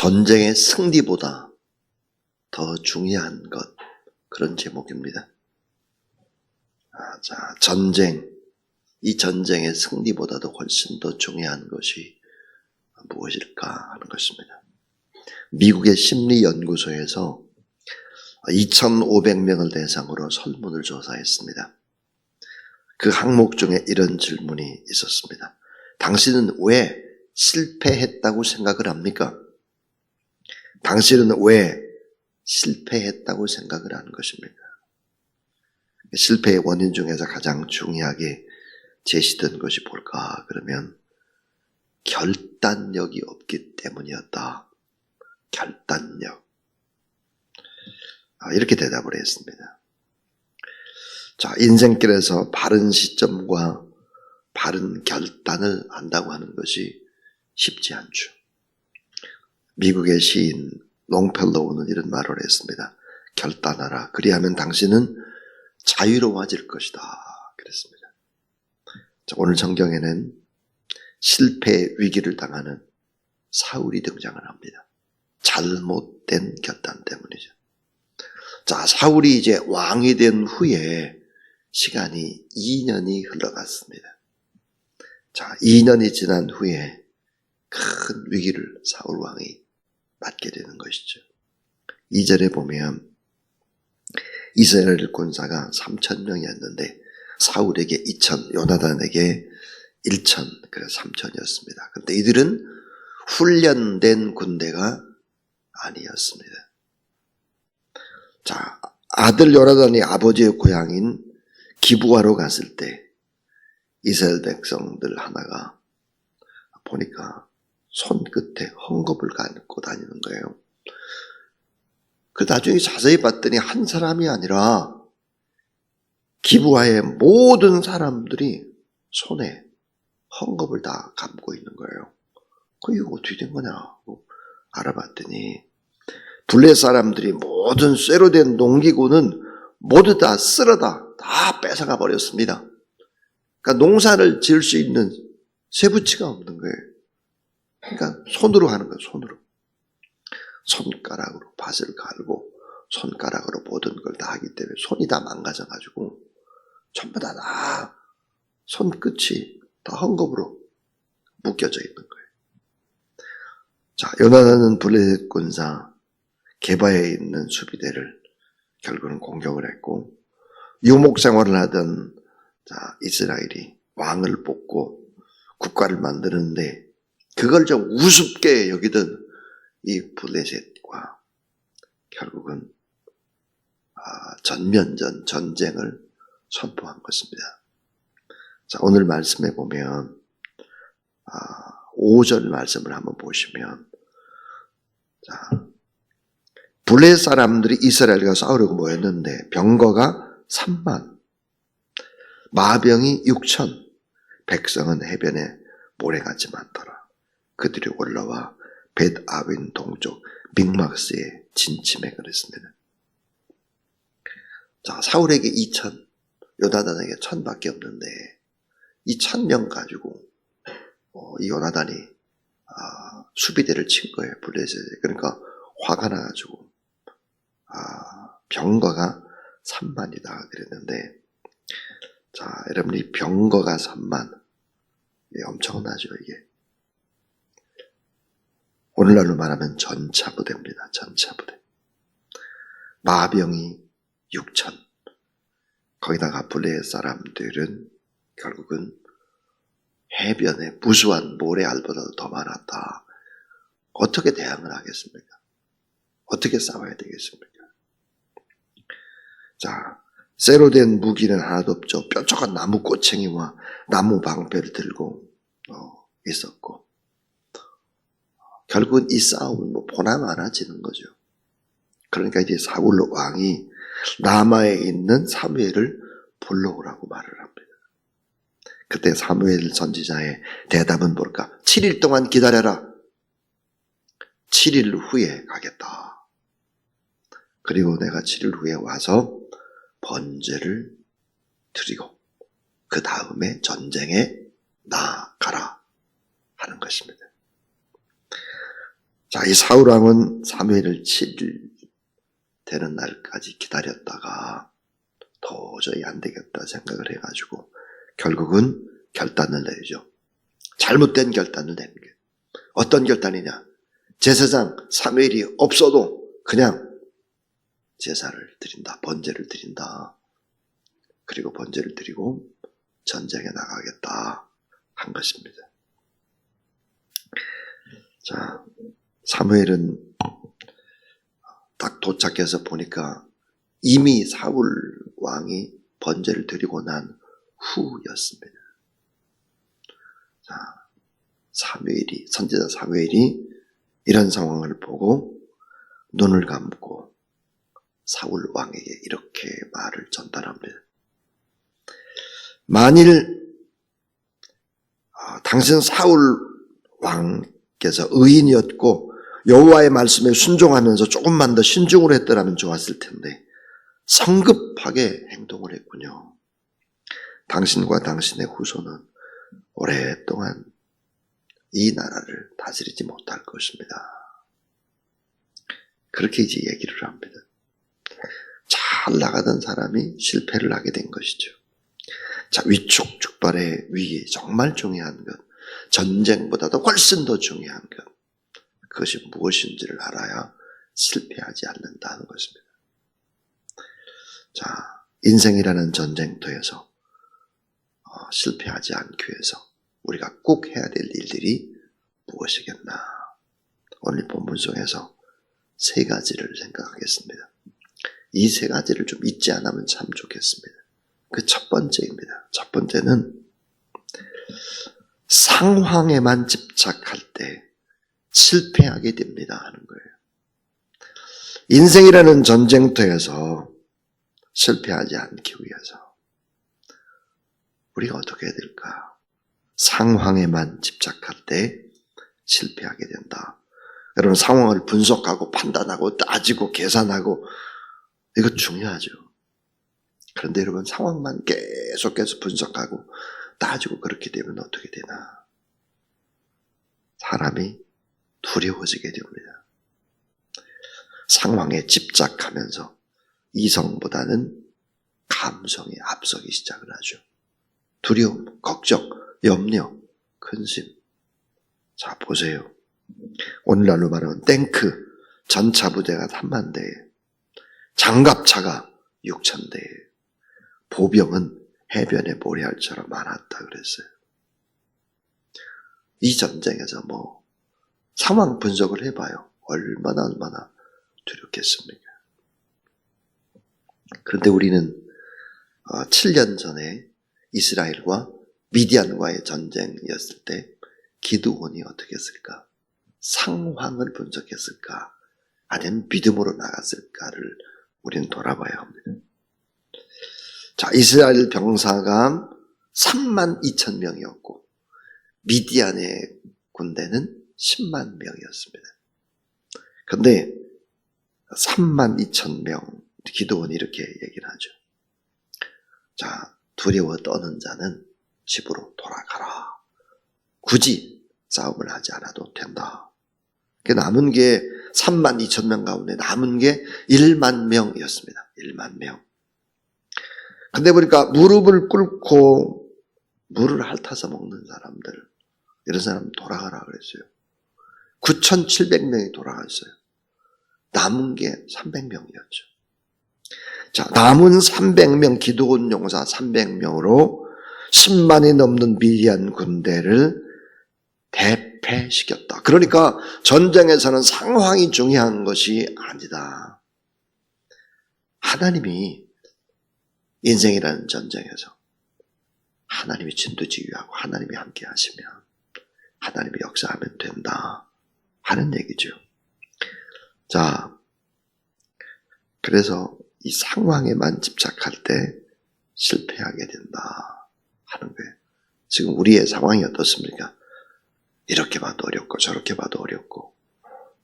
전쟁의 승리보다 더 중요한 것, 그런 제목입니다. 자, 이 전쟁의 승리보다도 훨씬 더 중요한 것이 무엇일까 하는 것입니다. 미국의 심리연구소에서 2,500명을 대상으로 설문을 조사했습니다. 그 항목 중에 이런 질문이 있었습니다. 당신은 왜 실패했다고 생각을 합니까? 당신은 왜 실패했다고 생각을 하는 것입니까? 실패의 원인 중에서 가장 중요하게 제시된 것이 뭘까? 그러면 결단력이 없기 때문이었다. 결단력. 이렇게 대답을 했습니다. 자, 인생길에서 바른 시점과 바른 결단을 한다고 하는 것이 쉽지 않죠. 미국의 시인 롱펠로우는 이런 말을 했습니다. 결단하라. 그리하면 당신은 자유로워질 것이다. 그랬습니다. 자, 오늘 성경에는 실패의 위기를 당하는 사울이 등장을 합니다. 잘못된 결단 때문이죠. 자, 사울이 이제 왕이 된 후에 시간이 2년이 흘러갔습니다. 자, 2년이 지난 후에 큰 위기를 사울 왕이 맞게 되는 것이죠. 2절에 보면 이스라엘 군사가 3,000명이었는데 사울에게 2,000, 요나단에게 1,000, 그래서 3,000이었습니다. 그런데 이들은 훈련된 군대가 아니었습니다. 자, 아들 요나단이 아버지의 고향인 기브아로 갔을 때 이스라엘 백성들 하나가 보니까 손끝에 헝겊을 감고 다니는 거예요. 그 나중에 자세히 봤더니 한 사람이 아니라 기브아의 모든 사람들이 손에 헝겊을 다 감고 있는 거예요. 이거 어떻게 된 거냐고 알아봤더니 블레 사람들이 모든 쇠로 된 농기구는 모두 다 쓸어다 다 뺏어가 버렸습니다. 그러니까 농사를 지을 수 있는 쇠붙이가 없는 거예요. 그러니까 손으로 하는 거예요. 손으로. 손가락으로 밭을 갈고 손가락으로 모든 걸 다 하기 때문에 손이 다 망가져가지고 전부 다 손끝이 다 헝겊으로 묶여져 있는 거예요. 자, 요나단은 블레셋 군사 게바에 있는 수비대를 결국은 공격을 했고 유목 생활을 하던 이스라엘이 왕을 뽑고 국가를 만드는데 그걸 좀 우습게 여기던 이 블레셋과 결국은 전면전 전쟁을 선포한 것입니다. 자, 오늘 말씀에 보면 5절 말씀을 한번 보시면 자, 블레셋 사람들이 이스라엘과 싸우려고 모였는데 병거가 3만, 마병이 6천, 백성은 해변에 모래같이 많더라. 그들이 올라와 벳아웬 동쪽 믹막스에 진침해 그랬습니다. 자, 사울에게 2천, 요나단에게 1,000밖에 없는데 이 1,000명 가지고 이 요나단이 수비대를 친 거예요. 블레셋에. 그러니까 화가 나가지고 병거가 3만이다 그랬는데 자, 여러분 이 병거가 3만 엄청나죠 이게. 오늘날로 말하면 전차부대입니다. 전차부대. 마병이 6천. 거기다가 블레셋 사람들은 결국은 해변에 무수한 모래알보다도 더 많았다. 어떻게 대항을 하겠습니까? 어떻게 싸워야 되겠습니까? 자, 쇠로 된 무기는 하나도 없죠. 뾰족한 나무 꼬챙이와 나무 방패를 들고 있었고 결국은 이 싸움은 보나 마나지는 거죠. 그러니까 이제 사울 왕이 라마에 있는 사무엘을 불러오라고 말을 합니다. 그때 사무엘 선지자의 대답은 뭘까? 7일 동안 기다려라. 7일 후에 가겠다. 그리고 내가 7일 후에 와서 번제를 드리고 그 다음에 전쟁에 나아가라 하는 것입니다. 자, 이 사울왕은 사무엘을 7일 되는 날까지 기다렸다가 도저히 안 되겠다 생각을 해가지고 결국은 결단을 내리죠. 잘못된 결단을 내는 게 어떤 결단이냐? 제사장 사무엘이 없어도 그냥 제사를 드린다, 번제를 드린다. 그리고 번제를 드리고 전쟁에 나가겠다 한 것입니다. 자, 사무엘은 딱 도착해서 보니까 이미 사울 왕이 번제를 드리고 난 후였습니다. 자, 선지자 사무엘이 이런 상황을 보고 눈을 감고 사울 왕에게 이렇게 말을 전달합니다. 만일 당신 사울 왕께서 의인이었고 여호와의 말씀에 순종하면서 조금만 더 신중을 했더라면 좋았을 텐데 성급하게 행동을 했군요. 당신과 당신의 후손은 오랫동안 이 나라를 다스리지 못할 것입니다. 그렇게 이제 얘기를 합니다. 잘 나가던 사람이 실패를 하게 된 것이죠. 자, 위촉축발의 위기, 정말 중요한 것, 전쟁보다도 훨씬 더 중요한 것, 그것이 무엇인지를 알아야 실패하지 않는다는 것입니다. 자, 인생이라는 전쟁터에서 실패하지 않기 위해서 우리가 꼭 해야 될 일들이 무엇이겠나? 오늘 본문 속에서 세 가지를 생각하겠습니다. 이 세 가지를 좀 잊지 않으면 참 좋겠습니다. 그 첫 번째입니다. 첫 번째는 상황에만 집착할 때 실패하게 됩니다 하는 거예요. 인생이라는 전쟁터에서 실패하지 않기 위해서 우리가 어떻게 해야 될까? 상황에만 집착할 때 실패하게 된다. 여러분, 상황을 분석하고 판단하고 따지고 계산하고 이거 중요하죠. 그런데 여러분, 상황만 계속해서 분석하고 따지고 그렇게 되면 어떻게 되나? 사람이 두려워지게 됩니다. 상황에 집착하면서 이성보다는 감성이 앞서기 시작을 하죠. 두려움, 걱정, 염려, 근심. 자, 보세요. 오늘날로 말하면 탱크, 전차 부대가 3만 대, 장갑차가 6천 대, 보병은 해변에 모래알처럼 많았다 그랬어요. 이 전쟁에서 상황 분석을 해봐요. 얼마나 두렵겠습니까? 그런데 우리는 7년 전에 이스라엘과 미디안과의 전쟁이었을 때 기드온이 어떻게 했을까? 상황을 분석했을까? 아니면 믿음으로 나갔을까를 우리는 돌아봐야 합니다. 자, 이스라엘 병사가 3만 2천 명이었고 미디안의 군대는 10만 명이었습니다. 그런데 3만 2천 명, 기드온이 이렇게 얘기를 하죠. 자, 두려워 떠는 자는 집으로 돌아가라. 굳이 싸움을 하지 않아도 된다. 남은 게 3만 2천 명 가운데 남은 게 1만 명이었습니다. 1만 명. 근데 보니까 무릎을 꿇고 물을 핥아서 먹는 사람들, 이런 사람 돌아가라 그랬어요. 9,700명이 돌아갔어요. 남은 게 300명이었죠. 자, 남은 300명, 기드온 용사 300명으로 10만이 넘는 미디안 군대를 대패시켰다. 그러니까 전쟁에서는 상황이 중요한 것이 아니다. 하나님이 인생이라는 전쟁에서 하나님이 진두지휘하고 하나님이 함께 하시면 하나님이 역사하면 된다 하는 얘기죠. 자, 그래서 이 상황에만 집착할 때 실패하게 된다 하는 거예요. 지금 우리의 상황이 어떻습니까? 이렇게 봐도 어렵고 저렇게 봐도 어렵고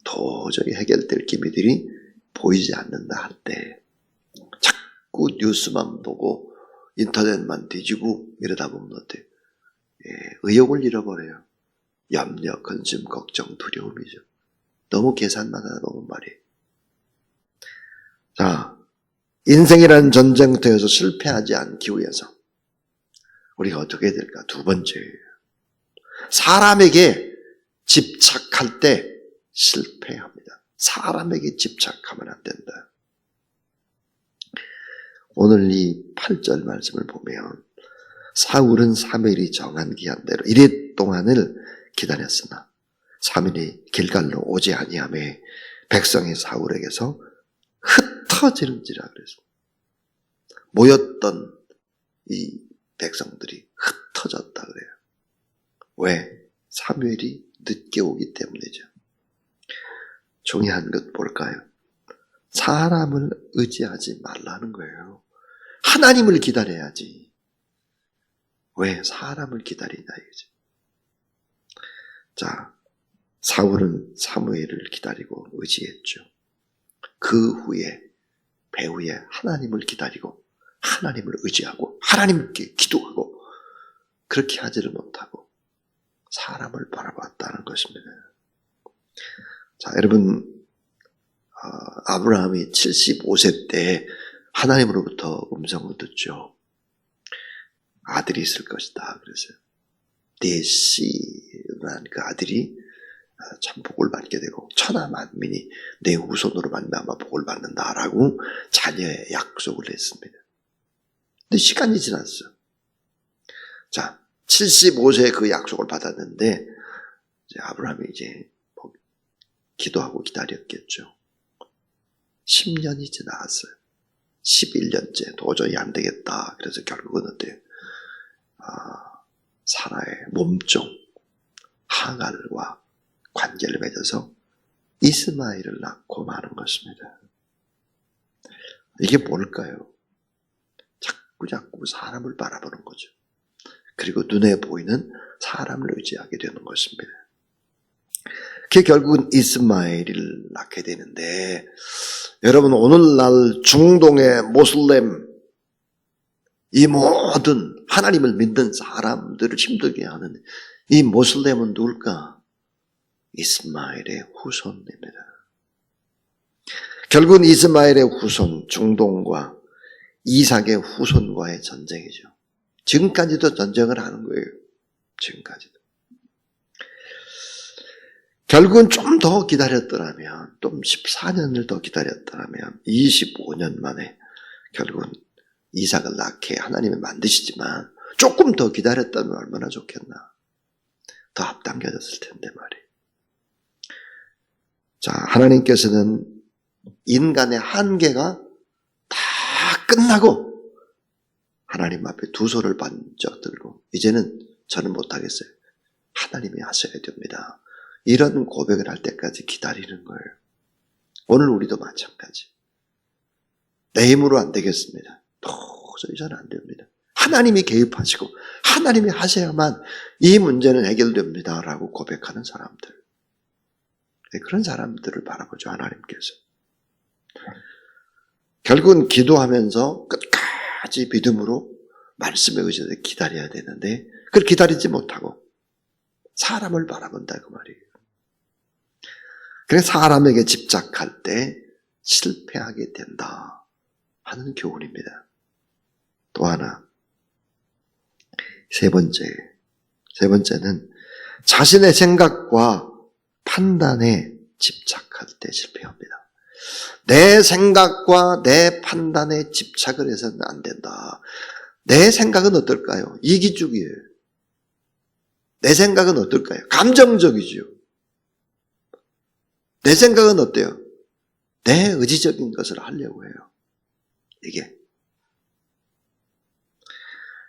도저히 해결될 기미들이 보이지 않는다 할 때 자꾸 뉴스만 보고 인터넷만 뒤지고 이러다 보면 어때요? 의욕을 잃어버려요. 염려, 근심, 걱정, 두려움이죠. 너무 계산만 하다 보면 말이에요. 자, 인생이라는 전쟁터에서 실패하지 않기 위해서 우리가 어떻게 해야 될까? 두 번째예요. 사람에게 집착할 때 실패합니다. 사람에게 집착하면 안 된다. 오늘 이 8절 말씀을 보면 사울은 사무엘이 정한 기한대로 이래 동안을 기다렸으나 사무엘이 길갈로 오지 아니하매 백성이 사울에게서 흩어지는지라 그랬습니다. 모였던 이 백성들이 흩어졌다 그래요. 왜? 사무엘이 늦게 오기 때문이죠. 중요한 것 뭘까요? 사람을 의지하지 말라는 거예요. 하나님을 기다려야지. 왜 사람을 기다리냐 이거죠. 자, 사울은 사무엘을 기다리고 의지했죠. 그 후에 배후에 하나님을 기다리고 하나님을 의지하고 하나님께 기도하고 그렇게 하지를 못하고 사람을 바라봤다는 것입니다. 자, 여러분 아브라함이 75세 때 하나님으로부터 음성을 듣죠. 아들이 있을 것이다. 그래서 네 씨라는 그 아들이 참 복을 받게 되고 천하 만민이 내 후손으로 말미암아 복을 받는다라고 자녀의 약속을 했습니다. 근데 시간이 지났어. 자, 75세에 그 약속을 받았는데 이제 아브라함이 이제 기도하고 기다렸겠죠. 10년이 지나갔어요. 11년째 도저히 안 되겠다. 그래서 결국은 어때요? 사라의 몸종 하갈과 관계를 맺어서 이스마엘을 낳고 마는 것입니다. 이게 뭘까요? 자꾸 사람을 바라보는 거죠. 그리고 눈에 보이는 사람을 의지하게 되는 것입니다. 그게 결국은 이스마엘을 낳게 되는데 여러분 오늘날 중동의 모슬렘 이 모든 하나님을 믿는 사람들을 힘들게 하는 이 모슬렘은 누굴까? 이스마엘의 후손입니다. 결국은 이스마엘의 후손 중동과 이삭의 후손과의 전쟁이죠. 지금까지도 전쟁을 하는 거예요. 지금까지도. 결국은 좀 더 기다렸더라면, 좀 14년을 더 기다렸더라면 25년 만에 결국은 이삭을 낳게 하나님이 만드시지만 조금 더 기다렸다면 얼마나 좋겠나. 더 앞당겨졌을 텐데 말이에요. 자, 하나님께서는 인간의 한계가 다 끝나고 하나님 앞에 두 손을 번쩍 들고 이제는 저는 못하겠어요. 하나님이 하셔야 됩니다. 이런 고백을 할 때까지 기다리는 거예요. 오늘 우리도 마찬가지. 내 힘으로 안 되겠습니다. 도저히 저는 안 됩니다. 하나님이 개입하시고 하나님이 하셔야만 이 문제는 해결됩니다. 라고 고백하는 사람들. 그런 사람들을 바라보죠. 하나님께서. 결국은 기도하면서 끝까지 믿음으로 말씀에 의지해서 기다려야 되는데 그걸 기다리지 못하고 사람을 바라본다 그 말이에요. 그래서 사람에게 집착할 때 실패하게 된다 하는 교훈입니다. 또 하나 세 번째는 자신의 생각과 판단에 집착할 때 실패합니다. 내 생각과 내 판단에 집착을 해서는 안 된다. 내 생각은 어떨까요? 이기적이에요. 내 생각은 어떨까요? 감정적이죠. 내 생각은 어때요? 내 의지적인 것을 하려고 해요. 이게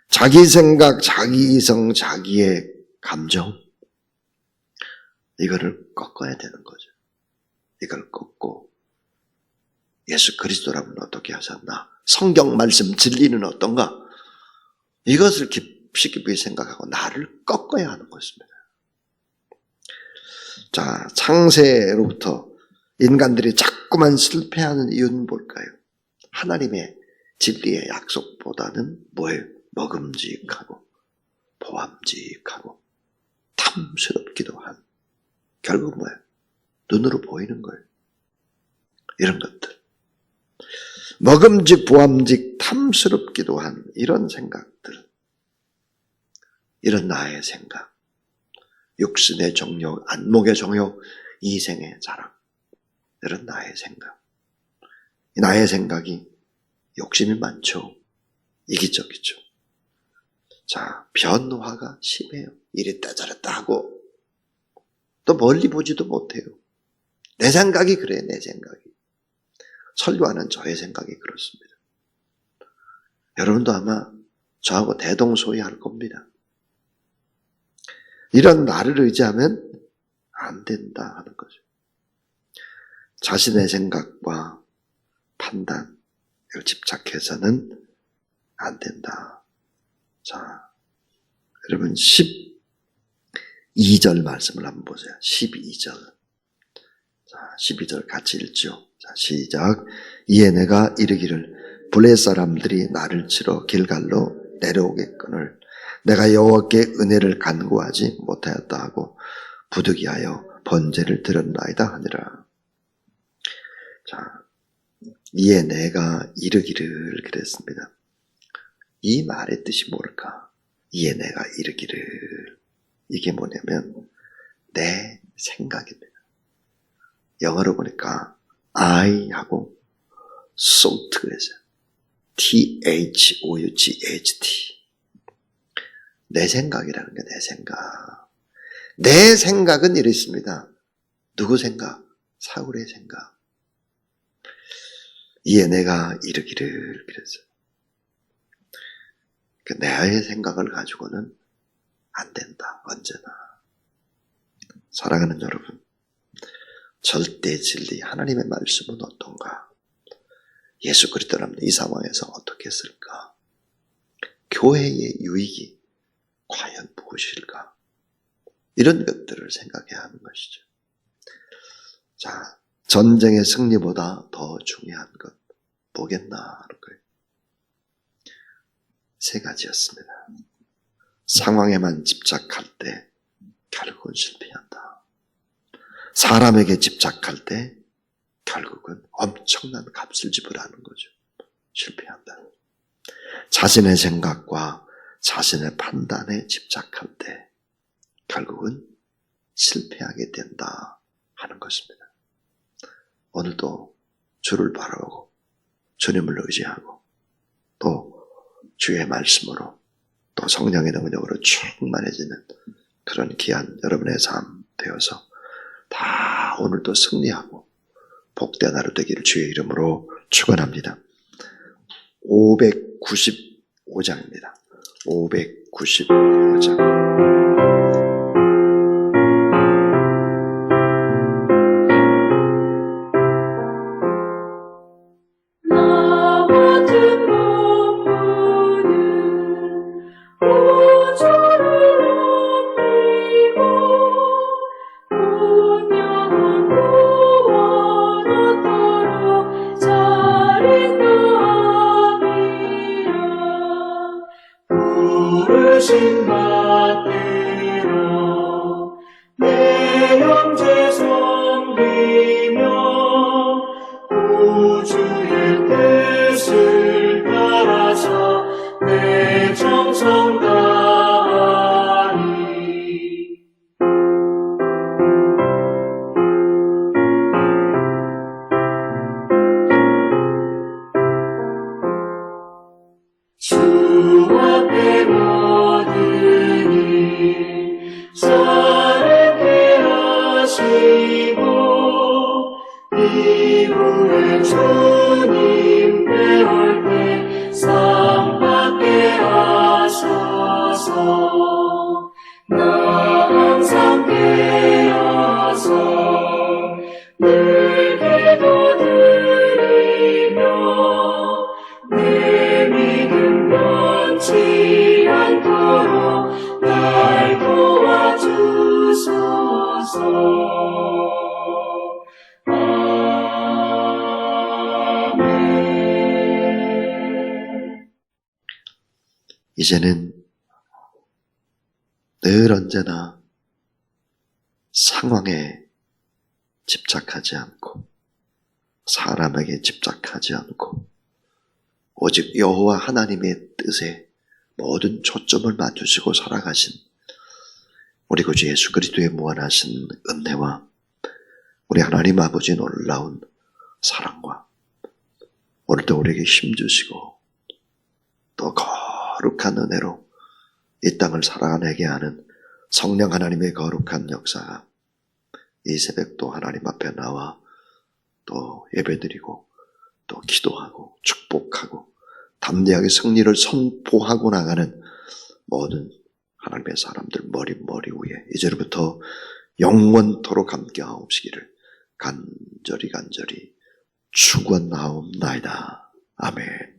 자기 생각, 자기 이성, 자기의 감정 이거를 꺾어야 되는 거죠. 이걸 꺾고 예수 그리스도라면 어떻게 하셨나? 성경 말씀 진리는 어떤가? 이것을 깊이 생각하고 나를 꺾어야 하는 것입니다. 자, 창세로부터 인간들이 자꾸만 실패하는 이유는 뭘까요? 하나님의 진리의 약속보다는 뭐예요? 먹음직하고 보암직하고 탐스럽기도 한 결국 뭐예요? 눈으로 보이는 거예요. 이런 것들. 먹음직 탐스럽기도 한 이런 생각들. 이런 나의 생각. 육신의 정욕, 안목의 정욕, 이생의 자랑. 이런 나의 생각. 나의 생각이 욕심이 많죠. 이기적이죠. 자, 변화가 심해요. 이랬다 저랬다 하고 또 멀리 보지도 못해요. 내 생각이 그래, 내 생각이. 설교하는 저의 생각이 그렇습니다. 여러분도 아마 저하고 대동소이할 겁니다. 이런 나를 의지하면 안 된다 하는 거죠. 자신의 생각과 판단을 집착해서는 안 된다. 자, 여러분 12절 말씀을 한번 보세요. 12절. 자, 12절 같이 읽죠. 자, 시작. 이에 내가 이르기를 블레 사람들이 나를 치러 길갈로 내려오겠거늘 내가 여호와께 은혜를 간구하지 못하였다 하고 부득이하여 번제를 드렸나이다 하니라. 자, 이에 내가 이르기를 그랬습니다. 이 말의 뜻이 뭘까? 이에 내가 이르기를. 이게 뭐냐면 내 생각입니다. 영어로 보니까 I 하고 thought가 있어요. THOUGHT. 내 생각이라는 게 내 생각. 내 생각은 이랬습니다. 누구 생각? 사울의 생각. 이에 내가 이르기를 그랬어요. 나의 생각을 가지고는 안 된다. 언제나. 사랑하는 여러분, 절대 진리 하나님의 말씀은 어떤가? 예수 그리스도라면 이 상황에서 어떻게 했을까? 교회의 유익이 과연 무엇일까? 이런 것들을 생각해야 하는 것이죠. 자, 전쟁의 승리보다 더 중요한 것 뭐겠나 하는 거예요. 세 가지였습니다. 상황에만 집착할 때 결국은 실패한다. 사람에게 집착할 때 결국은 엄청난 값을 지불하는 거죠. 실패한다. 자신의 생각과 자신의 판단에 집착할 때 결국은 실패하게 된다 하는 것입니다. 오늘도 주를 바라보고 주님을 의지하고 또 주의 말씀으로 또 성령의 능력으로 충만해지는 그런 귀한 여러분의 삶 되어서 다 오늘도 승리하고 복된 하루 되기를 주의 이름으로 축원합니다. 595장입니다. 595장. 이제는 늘 언제나 상황에 집착하지 않고 사람에게 집착하지 않고 오직 여호와 하나님의 뜻에 모든 초점을 맞추시고 살아가신 우리 구주 예수 그리스도의 무한하신 은혜와 우리 하나님 아버지 놀라운 사랑과 오늘도 우리에게 힘주시고 또 거룩한 은혜로 이 땅을 살아가게 하는 성령 하나님의 거룩한 역사가 이 새벽도 하나님 앞에 나와 또 예배드리고 또 기도하고 축복하고 담대하게 승리를 선포하고 나가는 모든 하나님의 사람들 머리 위에 이제부터 영원토록 함께하옵시기를 간절히 축원하옵나이다. 아멘.